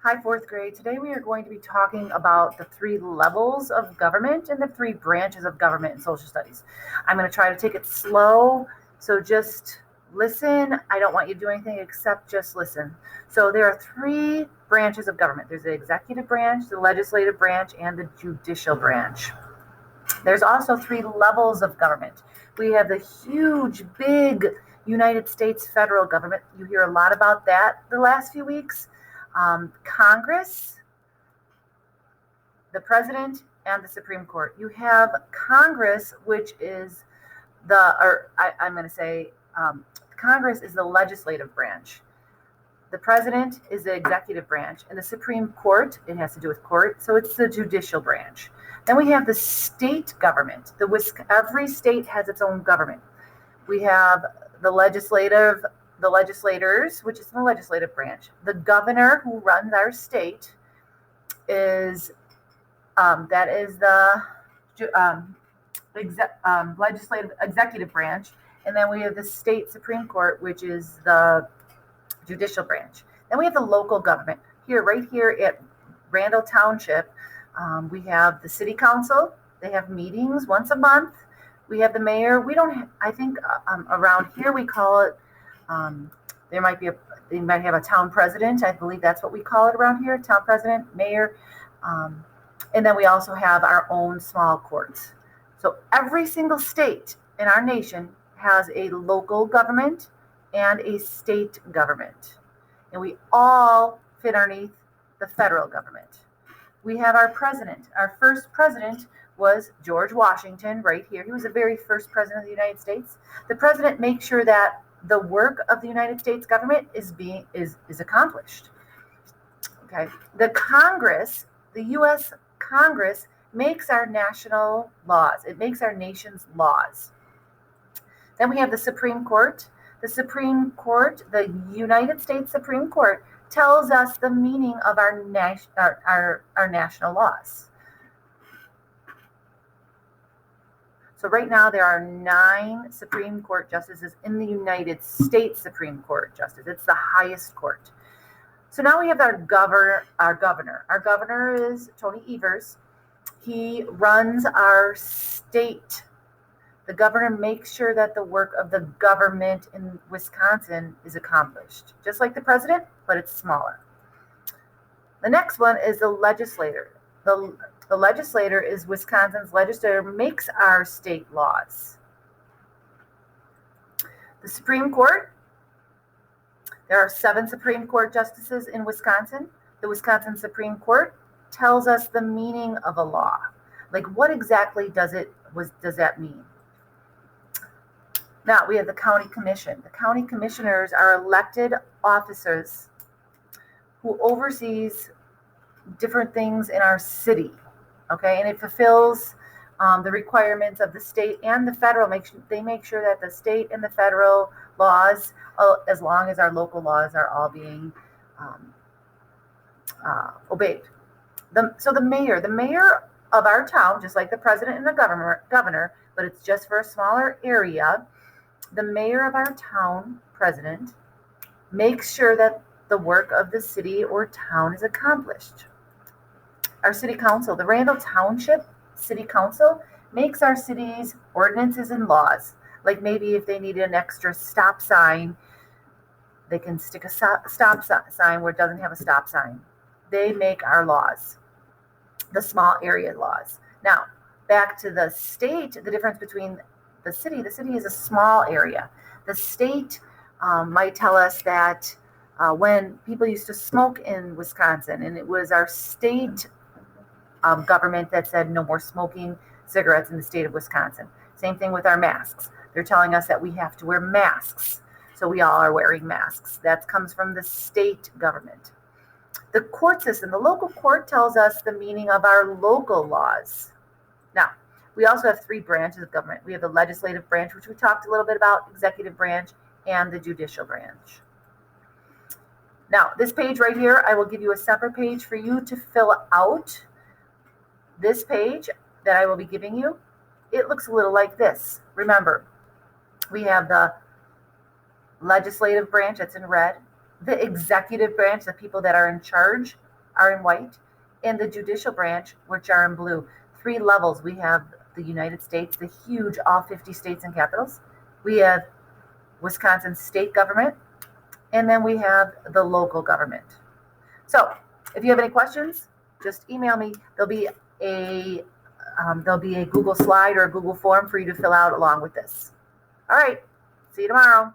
Hi, fourth grade. Today we are going to be talking about the three levels of government and the three branches of government in social studies. I'm going to try to take it slow, so just listen. I don't want you to do anything except just listen. So there are three branches of government. There's the executive branch, the legislative branch, and the judicial branch. There's also three levels of government. We have the huge, big United States federal government. You hear a lot about that the last few weeks. Congress, the president, and the Supreme Court. You have Congress, which is Congress is the legislative branch. The president is the executive branch, and the Supreme Court, it has to do with court, so it's the judicial branch. Then we have the state government. Every state has its own government. We have the legislators, which is the legislative branch. The governor who runs our state is the executive branch, and then we have the state Supreme Court, which is the judicial branch. Then we have the local government. Right here at Randall Township, we have the city council. They have meetings once a month. We have the mayor. Around here we call it, they might have a town president. I believe that's what we call it around here, town president, mayor. And then we also have our own small courts. So every single state in our nation has a local government and a state government. And we all fit underneath the federal government. We have our president. Our first president was George Washington right here. He was the very first president of the United States. The president makes sure that the work of the United States government is accomplished. Okay. The Congress, the U.S. Congress, makes our national laws. It makes our nation's laws. Then we have the Supreme Court. The Supreme Court, the United States Supreme Court, tells us the meaning of our national laws. So right now there are 9 Supreme Court justices in the United States Supreme Court justice. It's the highest court. So now we have our governor. Our governor is Tony Evers. He runs our state. The governor makes sure that the work of the government in Wisconsin is accomplished, just like the president, but it's smaller. The next one is the legislator. The legislator is Wisconsin's legislator, makes our state laws. The Supreme Court, there are 7 Supreme Court justices in Wisconsin. The Wisconsin Supreme Court tells us the meaning of a law. Like, what exactly does that mean? Now, we have the county commission. The county commissioners are elected officers who oversees different things in our city, okay? And it fulfills the requirements of the state and the federal. They make sure that the state and the federal laws, as long as our local laws are all being obeyed. So the mayor of our town, just like the president and the governor, but it's just for a smaller area. The mayor of our town, president, makes sure that the work of the city or town is accomplished. Our city council, the Randall Township City Council, makes our city's ordinances and laws. Like maybe if they need an extra stop sign, they can stick a stop sign where it doesn't have a stop sign. They make our laws, the small area laws. Now, back to the state, the difference between the city is a small area. The state might tell us that when people used to smoke in Wisconsin, and it was our state government that said no more smoking cigarettes in the state of Wisconsin. Same thing with our masks. They're telling us that we have to wear masks. So we all are wearing masks. That comes from the state government. The court system, the local court tells us the meaning of our local laws. Now, we also have 3 branches of government. We have the legislative branch, which we talked a little bit about, executive branch, and the judicial branch. Now, this page right here, I will give you a separate page for you to fill out. This page that I will be giving you, it looks a little like this. Remember, we have the legislative branch, that's in red, the executive branch, the people that are in charge, are in white, and the judicial branch, which are in blue. 3 levels. We have the United States, the huge, all 50 states and capitals. We have Wisconsin state government, and then we have the local government. So if you have any questions, just email me. There'll be a Google slide or a Google form for you to fill out along with this. All right. See you tomorrow.